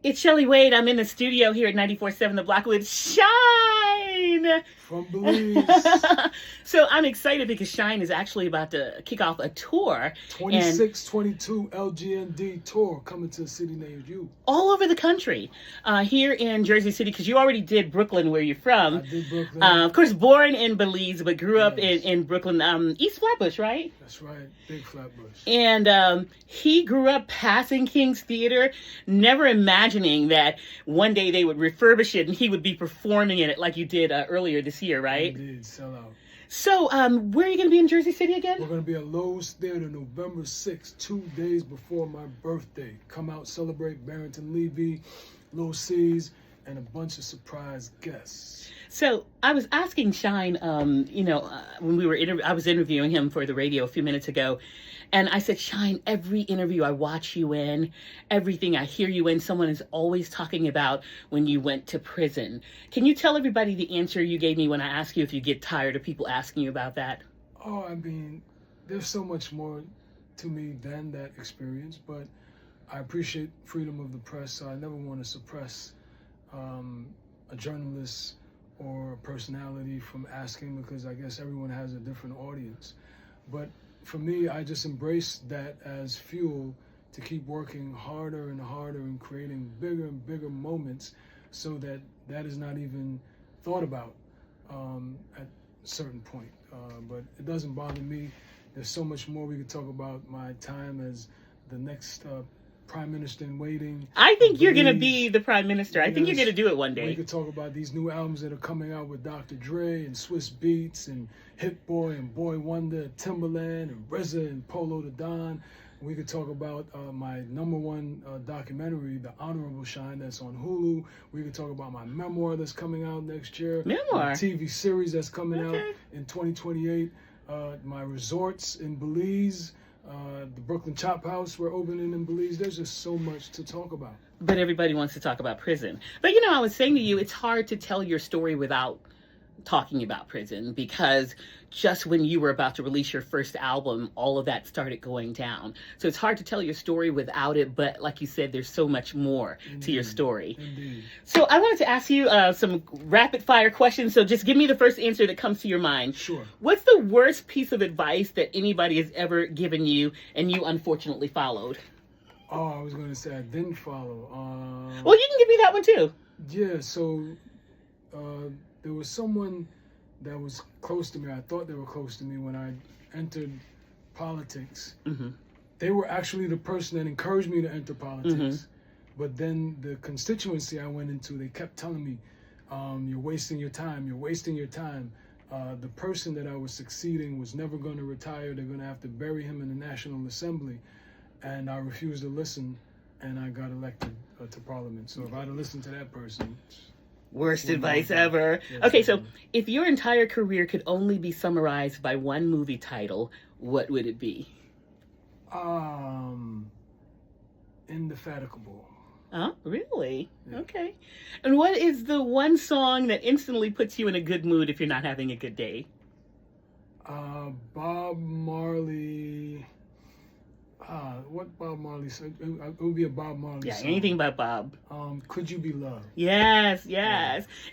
It's Shelley Wade. I'm in the studio here at 94.7 The Block with Shyne. From Belize. So I'm excited because Shyne is actually about to kick off a tour. 2622 LGND tour coming to a city named you. All over the country. Here in Jersey City, because you already did Brooklyn, where you're from. I did Brooklyn. Of course, born in Belize, but grew up in Brooklyn, East Flatbush, right? That's right, Big Flatbush. And he grew up passing King's Theater, never imagining that one day they would refurbish it and he would be performing in it like you did earlier this year, right? Indeed, sell out. So, where are you going to be in Jersey City again? We're going to be at Lowe's Theater November 6th, 2 days before my birthday. Come out, celebrate Barrington Levy, Low C's, and a bunch of surprise guests. So I was asking Shyne, when I was interviewing him for the radio a few minutes ago, and I said, Shyne, every interview I watch you in, everything I hear you in, someone is always talking about when you went to prison. Can you tell everybody the answer you gave me when I asked you if you get tired of people asking you about that? Oh, I mean, there's so much more to me than that experience, but I appreciate freedom of the press, so I never want to suppress a journalist or a personality from asking, because I guess everyone has a different audience. But for me, I just embrace that as fuel to keep working harder and harder and creating bigger and bigger moments, so that is not even thought about at a certain point. But it doesn't bother me. There's so much more we could talk about my time as the next Prime Minister in waiting. I think you're going to be the Prime Minister. I think you're going to do it one day. We could talk about these new albums that are coming out with Dr. Dre and Swiss Beats and Hit Boy and Boy Wonder, Timberland and RZA and Polo the Don. We could talk about my #1 documentary, The Honorable Shyne, that's on Hulu. We could talk about my memoir that's coming out next year. Memoir? My TV series that's coming out in 2028. My resorts in Belize. The Brooklyn Chop House we're opening in Belize. There's just so much to talk about. But everybody wants to talk about prison. But I was saying to you, it's hard to tell your story without talking about prison, because just when you were about to release your first album, all of that started going down. So it's hard to tell your story without it, but like you said, there's so much more to your story. Indeed. So I wanted to ask you some rapid fire questions. So just give me the first answer that comes to your mind. Sure. What's the worst piece of advice that anybody has ever given you and you unfortunately followed? Oh, I was going to say I didn't follow. Well, you can give me that one too. Yeah, so there was someone that was close to me. I thought they were close to me when I entered politics. Mm-hmm. They were actually the person that encouraged me to enter politics. Mm-hmm. But then the constituency I went into, they kept telling me, you're wasting your time, you're wasting your time. The person that I was succeeding was never going to retire. They're going to have to bury him in the National Assembly. And I refused to listen, and I got elected to Parliament. So if I'd have listened to that person... Worst advice ever. Yes, okay, so if your entire career could only be summarized by one movie title, what would it be? Indefatigable. Oh, really? Yeah. Okay. And what is the one song that instantly puts you in a good mood if you're not having a good day? Bob Marley. What Bob Marley said? It would be a Bob Marley song. Anything by Bob. Could You Be Loved? Yes.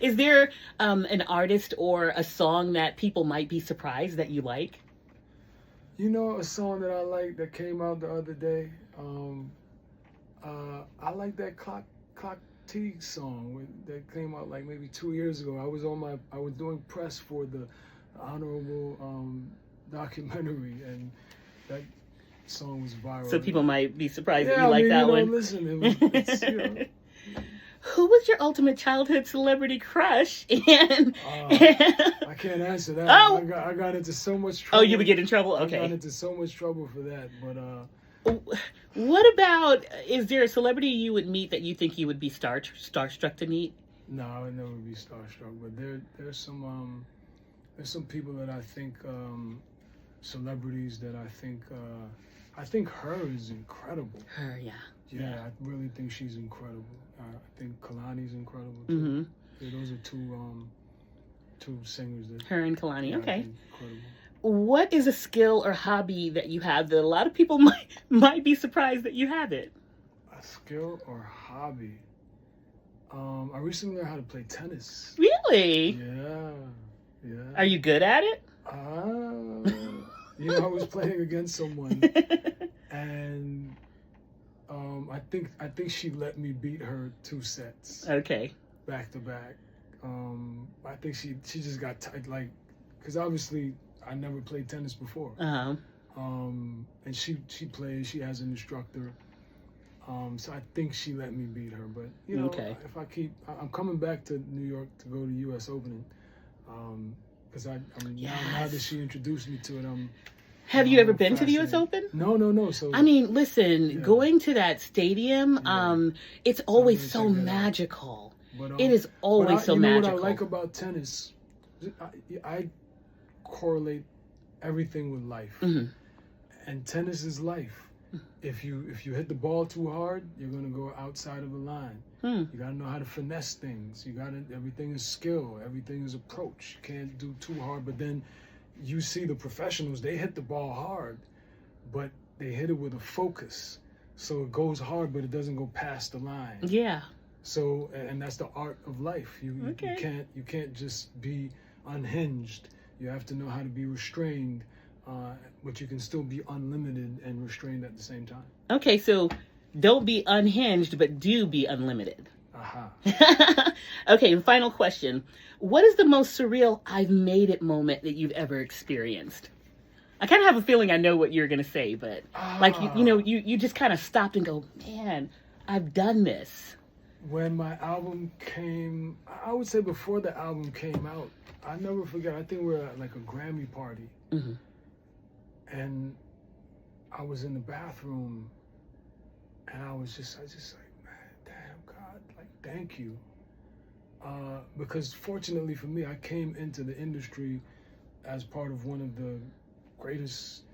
Is there an artist or a song that people might be surprised that you like? A song that I like that came out the other day. I like that Clock Teague song that came out like maybe 2 years ago. I was doing press for the Honorable documentary, and that song was viral. So people might be surprised that you like that one. Listen, Who was your ultimate childhood celebrity crush? And I can't answer that. Oh. I got into so much trouble. Oh, you would get in trouble? Okay. I got into so much trouble for that, but what about, is there a celebrity you would meet that you think you would be starstruck to meet? No, I would never be starstruck, but there's some people that I think, celebrities that I think her is incredible. Her, yeah. Yeah, I really think she's incredible. I think Kalani's incredible too. Mm-hmm. Yeah, those are two singers that. Her and Kalani, yeah, okay. Incredible. What is a skill or hobby that you have that a lot of people might be surprised that you have it? A skill or hobby? I recently learned how to play tennis. Really? Yeah. Are you good at it? I was playing against someone, and I think she let me beat her 2 sets. Okay. Back to back. I think she just got tight, like, because obviously I never played tennis before. Uh-huh. And she plays. She has an instructor. So I think she let me beat her. But Okay. if I'm coming back to New York to go to U.S. Opening. Because now that she introduced me to it, Have you ever been to the U.S. Open? No. So I mean, listen, going to that stadium, it's always so check that out. magical. But, it is always so magical. What I like about tennis, I correlate everything with life, and tennis is life. If you hit the ball too hard, you're gonna go outside of the line. You gotta know how to finesse things. Everything is skill. Everything is approach. You can't do too hard. But then you see the professionals, they hit the ball hard, but they hit it with a focus. So it goes hard, but it doesn't go past the line. Yeah. So, and that's the art of life. You can't just be unhinged. You have to know how to be restrained, but you can still be unlimited and restrained at the same time. Okay, so don't be unhinged, but do be unlimited. Aha. Okay, and final question. What is the most surreal I've made it moment that you've ever experienced? I kind of have a feeling I know what you're going to say, but like, you just kind of stopped and go, man, I've done this. When my album came, I would say before the album came out, I never forget, I think we were at like a Grammy party. And I was in the bathroom, and I just like, man, damn, God, like, thank you. Because fortunately for me, I came into the industry as part of one of the greatest,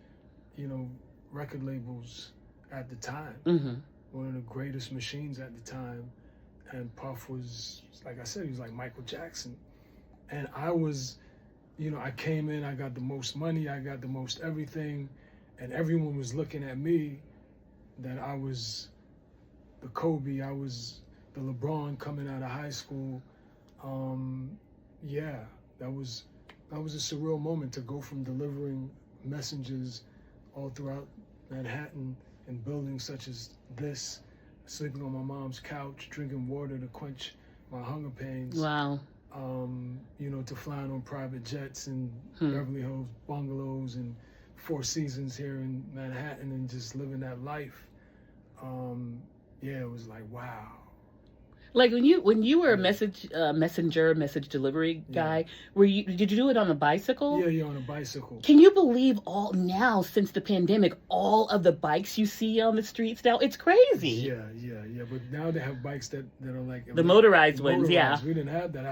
record labels at the time. One of the greatest machines at the time. And Puff was, like I said, he was like Michael Jackson. And I was, I came in, I got the most money, I got the most everything, and everyone was looking at me that I was the Kobe, I was the LeBron coming out of high school. That was a surreal moment to go from delivering messages all throughout Manhattan in buildings such as this, sleeping on my mom's couch, drinking water to quench my hunger pains. Wow. To flying on private jets and Beverly Hills bungalows and Four Seasons here in Manhattan and just living that life. It was like, wow. Like when you were a message delivery guy, did you do it on a bicycle? Yeah, on a bicycle. Can you believe now since the pandemic, all of the bikes you see on the streets now? It's crazy. Yeah. But now they have bikes that are like the motorized ones. Yeah, we didn't have that. I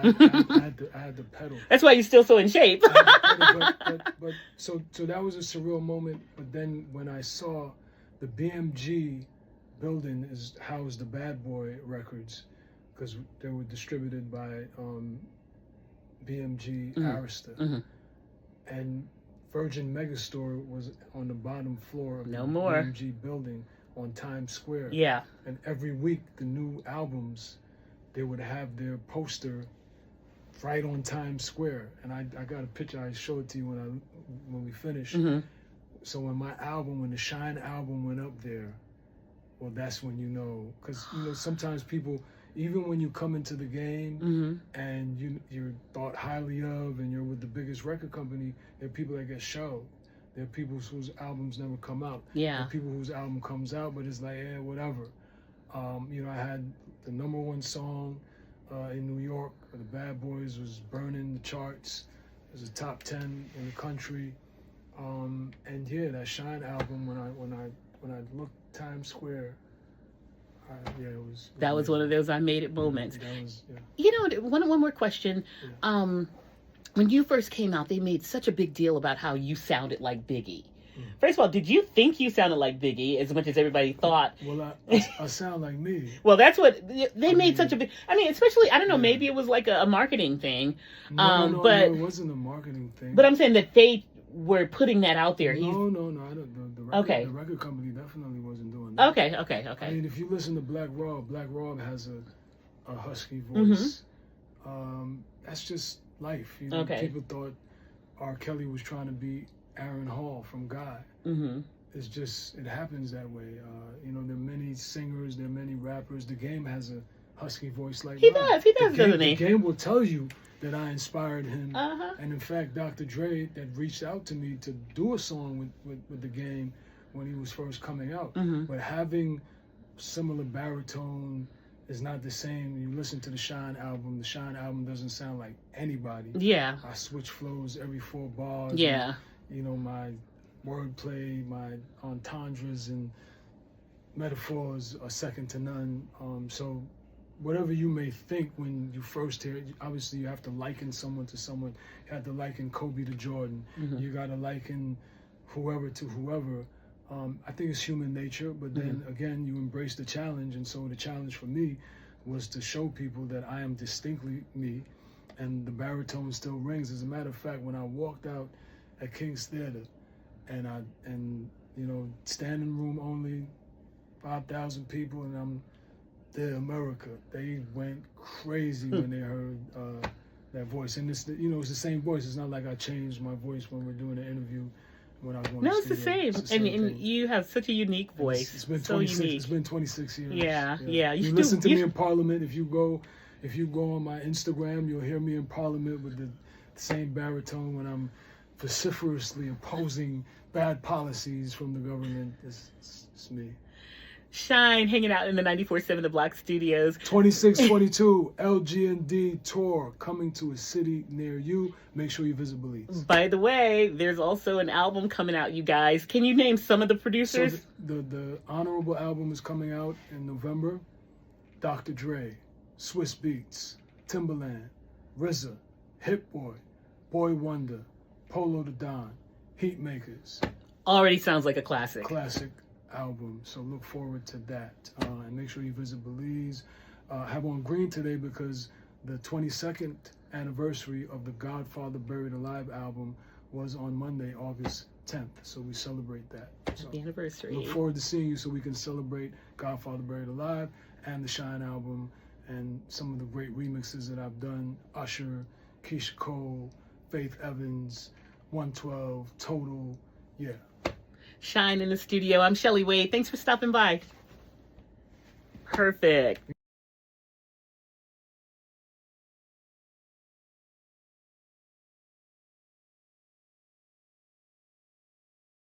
had to pedal. That's why you're still so in shape. but so that was a surreal moment. But then when I saw the BMG building is housed the Bad Boy records, because they were distributed by BMG Arista. And Virgin Megastore was on the bottom floor of the BMG building on Times Square. Yeah. And every week, the new albums, they would have their poster right on Times Square. And I got a picture, I showed it to you when we finished. So when the Shyne album went up there, well, that's when because sometimes people, even when you come into the game and you're thought highly of and you're with the biggest record company, there are people that get shelved. There are people whose albums never come out. Yeah. There are people whose album comes out, but it's like, whatever. I had the #1 song in New York, the Bad Boys, was burning the charts. It was a top 10 in the country. That Shyne album, when I looked Times Square, that was one of those I made it moments. That was, One more question. Yeah. When you first came out, they made such a big deal about how you sounded like Biggie. First of all, did you think you sounded like Biggie as much as everybody thought? Well, I sound like me. Well, that's what they made such a big. I mean, especially, I don't know, maybe it was like a marketing thing. No, it wasn't a marketing thing. But I'm saying that they were putting that out there. No, I don't. The record company definitely wasn't doing that. Okay. I mean, if you listen to Black Rob has a husky voice. That's just life. You know, Okay. people thought R. Kelly was trying to be Aaron Hall from God. It's just, it happens that way. You know, there are many singers, there are many rappers. The Game has a husky voice like He mine. does, doesn't The he? Game will tell you that I inspired him. Uh-huh. And in fact, Dr. Dre that reached out to me to do a song with The Game when he was first coming out. But having similar baritone is not the same. You listen to the Shyne album doesn't sound like anybody. Yeah. I switch flows every 4 bars. Yeah. And, you know, my wordplay, my entendres and metaphors are second to none. So whatever you may think when you first hear it, obviously you have to liken someone to someone. You have to liken Kobe to Jordan. You got to liken whoever to whoever. I think it's human nature, but then again, you embrace the challenge. And so the challenge for me was to show people that I am distinctly me, and the baritone still rings. As a matter of fact, when I walked out at King's Theater, and you know, standing room only, 5,000 people, and I'm there, America. They went crazy when they heard that voice, and it's you know, it's the same voice. It's not like I changed my voice when we're doing an interview. When I was going No, to it's the same. It's the same And thing. you have such a unique voice. It's been so 26. unique. It's been 26 years. Yeah. You listen to me in Parliament. If you go on my Instagram, you'll hear me in Parliament with the same baritone when I'm vociferously opposing bad policies from the government. It's me. Shyne hanging out in the 94.7 The Block Studios. 2622 LG&D tour coming to a city near you. Make sure you visit Belize. By the way, there's also an album coming out, you guys. Can you name some of the producers? So the Honorable album is coming out in November. Dr. Dre, Swiss Beats, Timbaland, RZA, Hit Boy, Boy Wonder, Polo the Don, Heatmakers. Already sounds like a classic. Classic album, so look forward to that. And make sure you visit Belize. Have on green today because the 22nd anniversary of the Godfather Buried Alive album was on Monday, August 10th. So we celebrate that. So The anniversary. look forward to seeing you so we can celebrate Godfather Buried Alive and the Shyne album and some of the great remixes that I've done. Usher, Keisha Cole, Faith Evans, 112, Total. Yeah. Shyne in the studio. I'm Shelley Wade. Thanks for stopping by. Perfect.